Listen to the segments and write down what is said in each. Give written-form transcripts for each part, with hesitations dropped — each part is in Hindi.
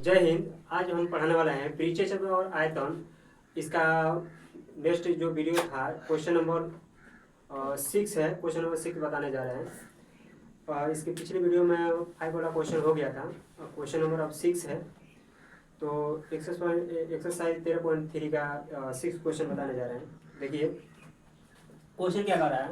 जय हिंद। आज हम पढ़ाने वाले हैं परिचय शब्द और आयतन। इसका नेक्स्ट जो वीडियो था क्वेश्चन नंबर 6 है। क्वेश्चन नंबर 6 बताने जा रहे हैं। इसके पिछले वीडियो में 5 वाला क्वेश्चन हो गया था। क्वेश्चन नंबर अब 6 है। तो एक्सरसाइज 13.3 का 6 क्वेश्चन बताने जा रहे हैं। देखिए क्वेश्चन क्या कर रहा है।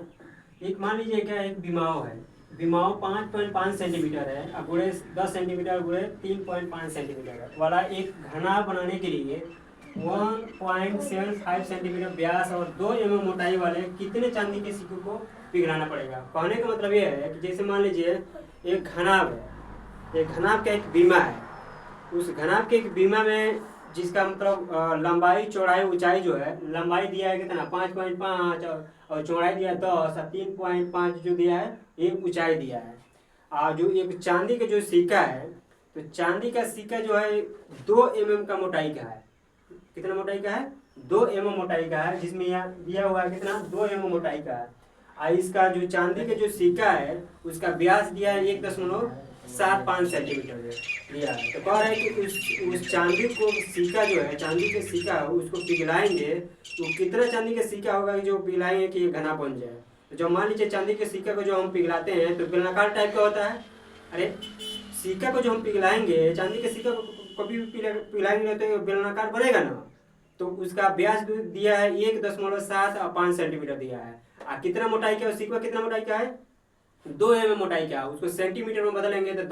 एक मान लीजिए क्या एक विमाओ है। विमाओ 5.5 सेंटीमीटर है और गुणे 10 सेंटीमीटर गुणे 3.5 सेंटीमीटर है वाला एक घना बनाने के लिए 1.75 सेंटीमीटर व्यास और 2 mm मोटाई वाले कितने चांदी के सिक्कों को पिघलाना पड़ेगा। कहने का मतलब ये है कि जैसे मान लीजिए एक घनाभ है, एक घनाभ का एक बीमा है। उस घनाभ के एक बीमा में जिसका मतलब लंबाई चौड़ाई ऊंचाई जो है, लंबाई दिया है कितना 5.5 और चौड़ाई दिया 10 और 3.5 जो दिया है ये ऊंचाई दिया है। और जो एक चांदी का जो सिक्का है, तो चांदी का सिक्का जो है 2 mm का मोटाई का है। कितना मोटाई का है? 2 mm मोटाई का है, जिसमें यहाँ दिया हुआ है कितना 2 mm मोटाई का है। और इसका जो चांदी का जो सिक्का है उसका व्यास दिया है 1.75 सेंटीमीटर दिया है। तो कह रहे हैं कि उस चांदी को सिक्का जो है, चांदी के सिक्का उसको पिघलाएंगे तो कितना चांदी का सिक्का होगा जो पिघलाएंगे कि ये घना बन जाए। तो जब मान लीजिए चांदी के सिक्का को जो हम पिघलाते हैं तो बेलनाकार टाइप का होता है। अरे सिक्का को जो हम पिघलाएंगे, चांदी के सिक्का को कभी भी पिघलाएंगे तो बेलनाकार बनेगा ना। तो उसका व्यास दिया है 1.75 सेंटीमीटर दिया है। कितना मोटाई का सिक्का, कितना मोटाई का है 2 mm मोटाई का। उसको सेंटीमीटर में बदलेंगे तो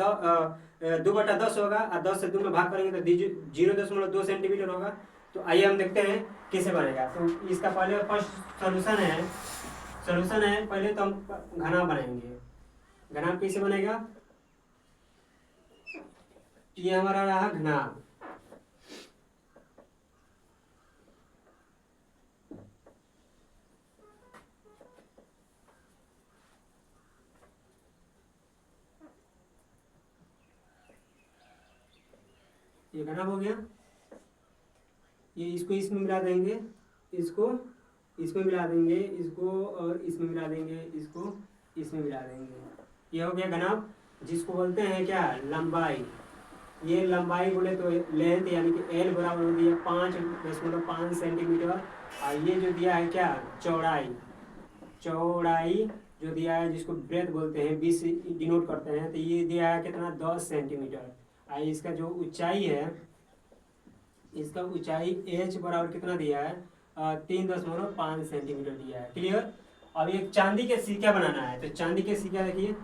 2/10 होगा और 10 से 2 में भाग करेंगे तो 0.2 सेंटीमीटर होगा। तो आइए हम देखते हैं कैसे बनेगा। तो इसका पहले फर्स्ट सोल्यूशन है पहले तो हम घना बनाएंगे। घना कैसे बनेगा? ये हमारा रहा घना। ये घना हो गया। ये इसको इसमें मिला देंगे, इसको इसमें मिला देंगे, इसको और इसमें मिला देंगे, इसको इसमें मिला देंगे। ये हो गया घनाभ, जिसको बोलते हैं क्या लंबाई। ये लंबाई बोले तो लेंथ यानी कि L बराबर हो गया 5.5 सेंटीमीटर। और ये जो दिया है क्या चौड़ाई, चौड़ाई जो दिया है जिसको ब्रेथ बोलते हैं, 20 डिनोट करते हैं, तो ये दिया है कितना 10 सेंटीमीटर। और इसका जो ऊंचाई है, इसका ऊंचाई H बराबर कितना दिया है 3.5 सेंटीमीटर दिया है। क्लियर। अब एक चांदी के सिक्का बनाना है। तो चांदी के सिक्का देखिए,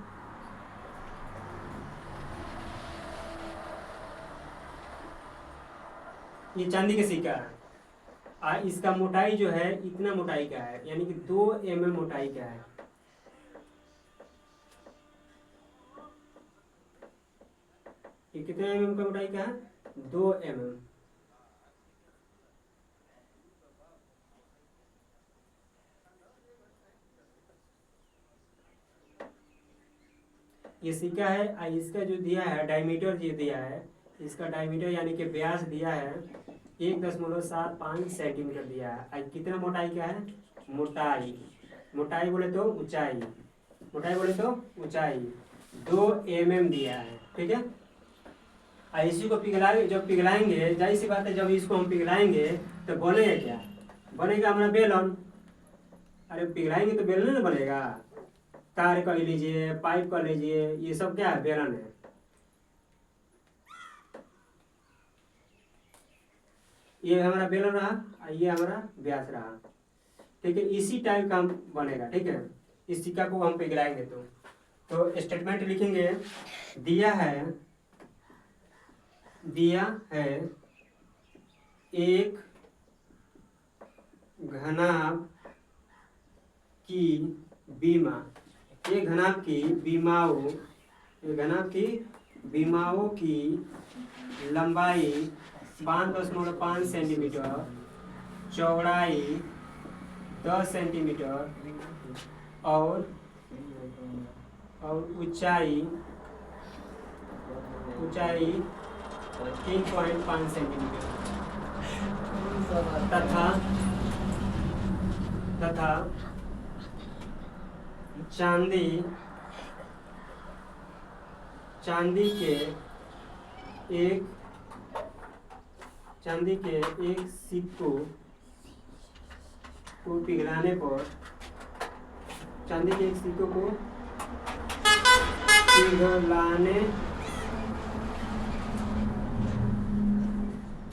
ये चांदी का सिक्का है। इसका मोटाई जो है इतना मोटाई का है, यानी कि 2 mm मोटाई का है। ये कितने mm का मोटाई का है? 2 mm। ये सिक्का है। इसका जो दिया है डायमीटर जो दिया है, इसका डायमीटर यानी कि व्यास दिया है 1.75 सेंटीमीटर दिया है। कितना मोटाई का है? मोटाई, मोटाई बोले तो ऊंचाई, मोटाई बोले तो ऊंचाई 2 mm दिया है। ठीक है। इसी को पिघलाएंगे, जब पिघलाएंगे जाहिर सी बात है जब इसको हम पिघलाएंगे तो बनेगा क्या? बनेगा हमारा बेलन। अरे पिघलाएंगे तो बेलन ना बनेगा। तार कर लीजिए, पाइप कर लीजिए, ये सब क्या है बेलन है। ये हमारा बेलन रहा, ये हमारा व्यास रहा। ठीक है, इसी टाइप का हम बनेगा। ठीक है, इस सिक्का को हम पिघलाएंगे तो स्टेटमेंट लिखेंगे, दिया है एक घनाभ की बीमा, ये घनाभ की बीमाओं की लंबाई 5.5 सेंटीमीटर, चौड़ाई 10 सेंटीमीटर और ऊंचाई 3.5 सेंटीमीटर तथा चांदी के एक चांदी के एक सिक्को को पिघलाने पर, चांदी के एक सिक्कों को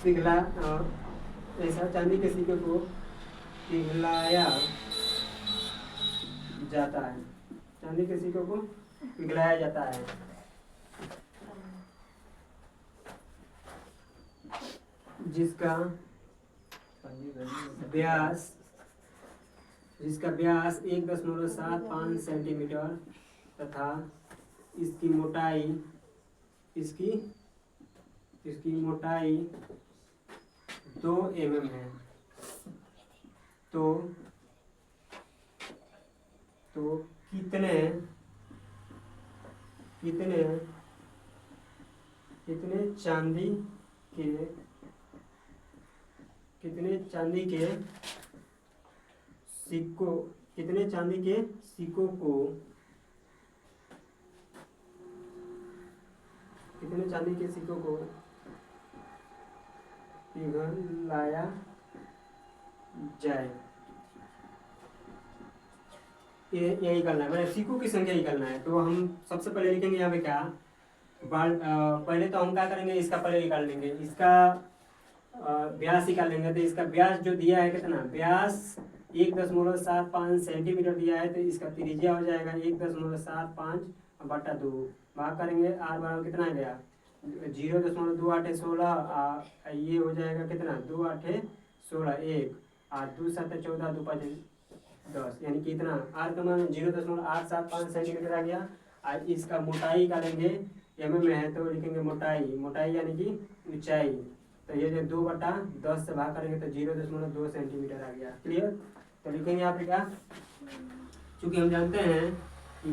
पिघला ऐसा चांदी के सिक्के को पिघलाया जाता है, चांदी के सिक्कों को पिघलाया जाता है। जिसका व्यास 1.75 सेंटीमीटर तथा इसकी मोटाई 2 mm है। तो कितने चांदी के सिक्कों को पिघलाया जाए, यही करना है, मैंने सिक्कों की संख्या ही करना है। तो हम सबसे पहले लिखेंगे यहाँ पे क्या, पहले तो हम क्या करेंगे, इसका पहले निकाल लेंगे, इसका व्यास निकाल लेंगे। तो इसका व्यास जो दिया है कितना, व्यास 1.75 सेंटीमीटर दिया है, तो इसका त्रिज्या हो जाएगा 1.75/2, भाग करेंगे r बराबर कितना आ गया 0.2816, ये हो जाएगा कितना 2 8 16, 1 और 2 7 14, 2 5 10, यानी कि इतना r का मान 0.875 सेंटीमीटर आ गया। और इसका मोटाई का लेंगे, mm में है तो लिखेंगे मोटाई यानी कि ऊंचाई, तो ये जो 2/10 से भाग करेंगे तो 0.2 सेंटीमीटर आ गया। क्लियर। तो लिखेंगे यहाँ पे क्या, चूंकि हम जानते हैं कि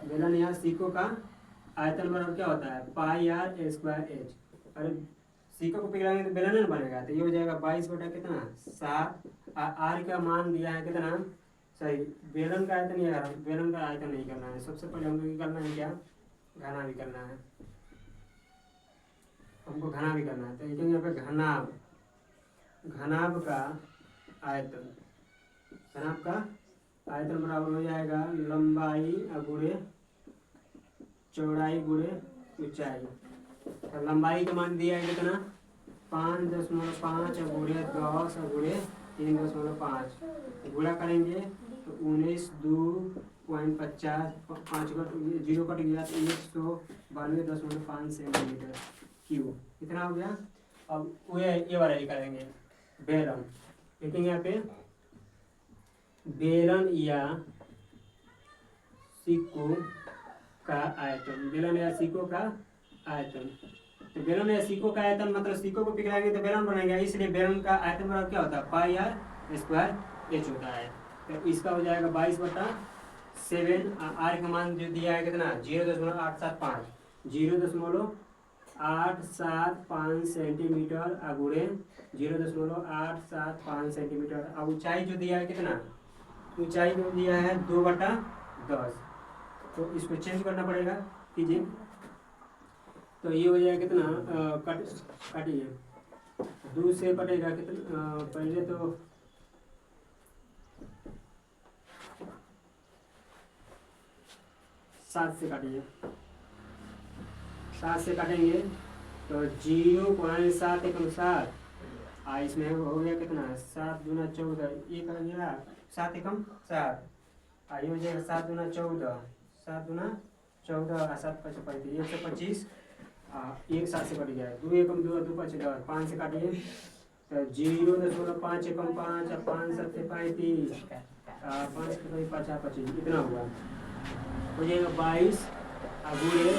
बेलन या सिक्कों का आयतन बराबर क्या होता है πr²h। अरे सिक्कों को पिघलाएंगे तो बेलन नहीं बनेगा, तो ये हो जाएगा 22/7। आर का मान दिया है कितना, सही बेलन का आयतन, या बेलन का आयतन नहीं करना है, सबसे पहले हमको ये करना है क्या, घना भी करना है, हमको घना भी करना है। तो लिखेंगे यहाँ पे घनाभ का आयतन बराबर हो जाएगा लंबाई गुणे चौड़ाई गुणे ऊंचाई। तो लंबाई का मान दिया है कितना 5.5 गुणे 10 गुणे 3.5, गुणा करेंगे तो 19 2.50, 5 0 कट गया तो 192.5 सेंटीमीटर क्यूब, इतना हो गया। अब ये वाला निकालेंगे बेलन, लिखेंगे यहाँ पे बेलन या सिक्कों का आयतन, बेलन या सिक्कों का आयतन। तो बेलन या सिक्कों का आयतन मतलब सिक्कों को पिघलाएंगे तो बेलन बनेगा, इसलिए बेलन का आयतन बराबर क्या होता है πr² होता है। तो इसका हो जाएगा 22/7। आर का मान जो दिया है कितना 0.875 सेंटीमीटर गुणे 0.875 सेंटीमीटर। अब ऊंचाई जो दिया है कितना, ऊंचाई जो दिया है 2/10, तो इसको चेंज करना पड़ेगा, कीजिए। तो ये हो जाएगा कितना, काटिए 2 से कटेगा कितना, पहले तो 7 से काटिए, 7 से काटेंगे तो 0.7 एकम 7, इसमें हो गया कितना 7 दूना 14, एक आ गया 7 एकम 7, ये हो जाएगा 7 दूना 14, 7 दूना 14 7 5 125, 1 7 से कट गया, 2 एकम 2 2 5 10, 5 से काटिए तो 0.5 एकम 5, 5 7 35, 5 5 25, इतना हुआ, हो जाएगा 22 गुणे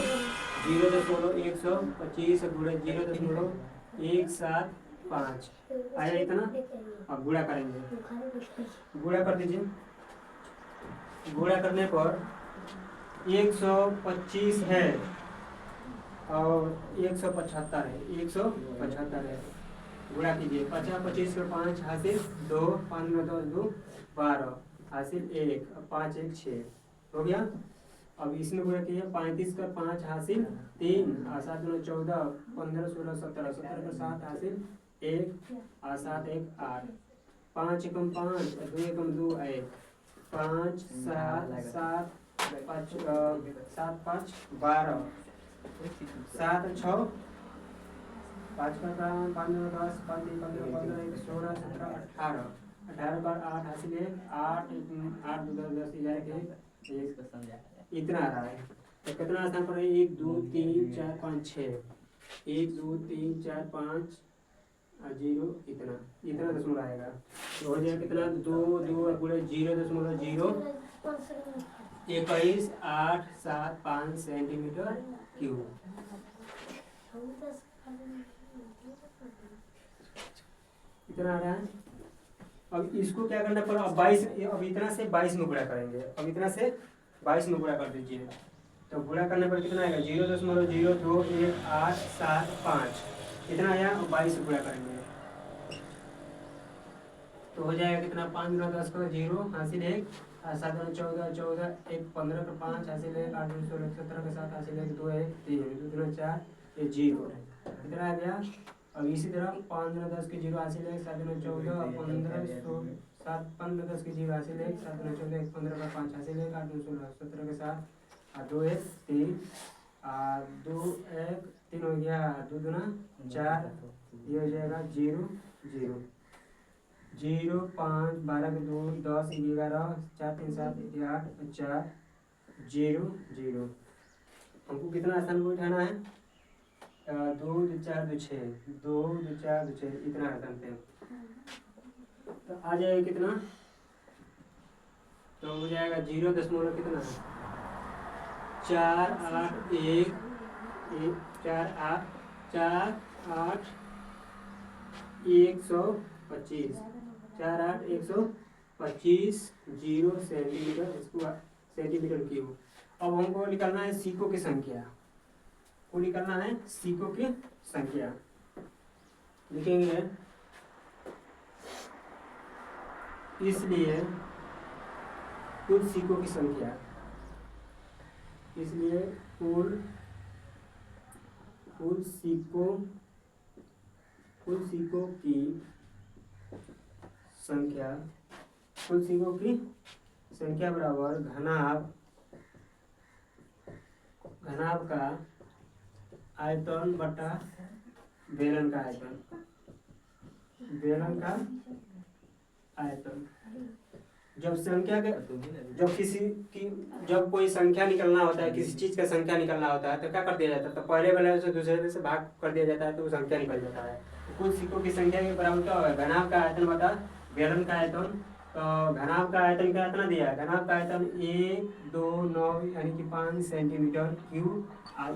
0.125 गुणे 0.175 आया इतना। अब गुणा करेंगे, गुणा कर दीजिए, गुणा करने पर 125 है और 175 है, 175 है, गुणा कीजिए, 50 25 का 5 हासिल 2, 5 में 2 2 12 हासिल 1, 5 1 6 हो गया। अब इसमें गुणा कीजिए, 35 का 5 हासिल 3 और 7 में 14 15 16 17 17 का 7 हासिल 1 और 7 1 8 5 एकम 5 2 एकम 2 1 5 7 7 5 7 5 12 7 6 5 का 5 में 10 5 3 15 15 1 16 17 18 18 बार 8 हासिल 1 8 8 2 10 11 1 इतना आ रहा है। तो कितना स्थान पर है? 1 2 3 4 5 6 1 2 3 4 5 0 इतना दशमलव आएगा। तो हो जाएगा कितना? 2 2 और पूरे 0.0 21 8 7 5 सेंटीमीटर क्यूब। इतना आ रहा है। अब इसको क्या करना पड़ा? अब 22, अब इतना से 22 में गुणा करेंगे। अब इतना से 22 में गुणा कर दीजिए। तो गुणा करने पर कितना आएगा? 0.02875 इतना आया। और 22 से गुणा करेंगे तो हो जाएगा कितना? 5 गुना 10 का 0 हासिल 1 7 गुना 14 14 1 15 का 5 हासिल 1 8 गुना 16 17 का 7 हासिल 1 2 1 3 2 गुना 4 ये 0 कितना आ गया। अब इसी तरह 5 गुना 10 के 0 हासिल 1 7 गुना 14 15 7 15 10 के 0 हासिल 1 7 गुना 14 1 15 का 5 हासिल 1 8 गुना 16 17 का 7 2 1 3 2 1 3 हो गया 2 गुना 4 ये हो जाएगा 0 0 0 5 12 के 2 10 11 4 3 7 8 4 0 0 हमको कितना स्थान को उठाना है? 2 2 4 2 6 2 2 4 2 6 इतना स्थान पे तो आ जाएगा कितना? तो हो जाएगा 0 दशमलव कितना? 4 8 1 4 8 4 8 125 4 8 125 0 सेंटीमीटर क्यूब। अब हमको निकालना है सीको की संख्या। को निकालना है सीको की संख्या। लिखेंगे इसलिए कुल सीको की संख्या, इसलिए कुल सीको की संख्या, कुल सीको की संख्या बराबर घनाभ का आयतन बटा बेलन का आयतन। बेलन का आयतन जब संख्या के जब कोई संख्या निकलना होता है, किसी चीज का संख्या निकलना होता है तो क्या कर दिया जाता है? तो पहले वाले से दूसरे से भाग कर दिया जाता है तो वो संख्या निकल जाता है। तो कुल सिक्कों की संख्या के बराबर क्या होगा? घनाभ का आयतन बटा बेलन का आयतन। तो घनाभ का आयतन क्या इतना दिया? घनाभ का आयतन 1 2 9 यानी कि 5 सेंटीमीटर क्यूब।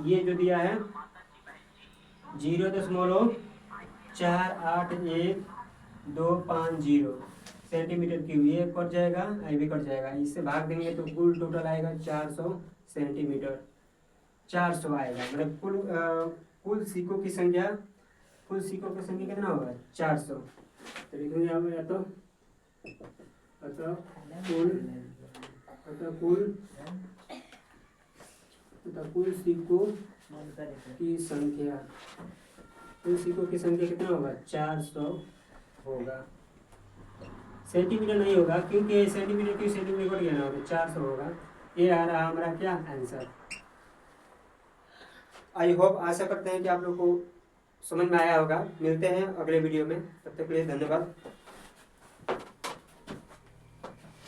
ये जो दिया है 0.481250 सेंटीमीटर क्यूब, ये कट जाएगा, ये भी कट जाएगा। इससे भाग देंगे तो कुल टोटल आएगा 400 सेंटीमीटर। 400 आएगा मतलब कुल सीकों की संख्या कितना होगा? 400। तो लिखेंगे आप या तो कुल सीकों की संख्या, कुल सीकों की संख्या कितना होगा? 400 होगा। सेंटीमीटर नहीं होगा क्योंकि सेंटीमीटर कट गया ना, 400 होगा। ये आ रहा हमारा क्या आंसर। आई होप, आशा करते हैं कि आप लोग को समझ में आया होगा। मिलते हैं अगले वीडियो में, तब तक के लिए धन्यवाद।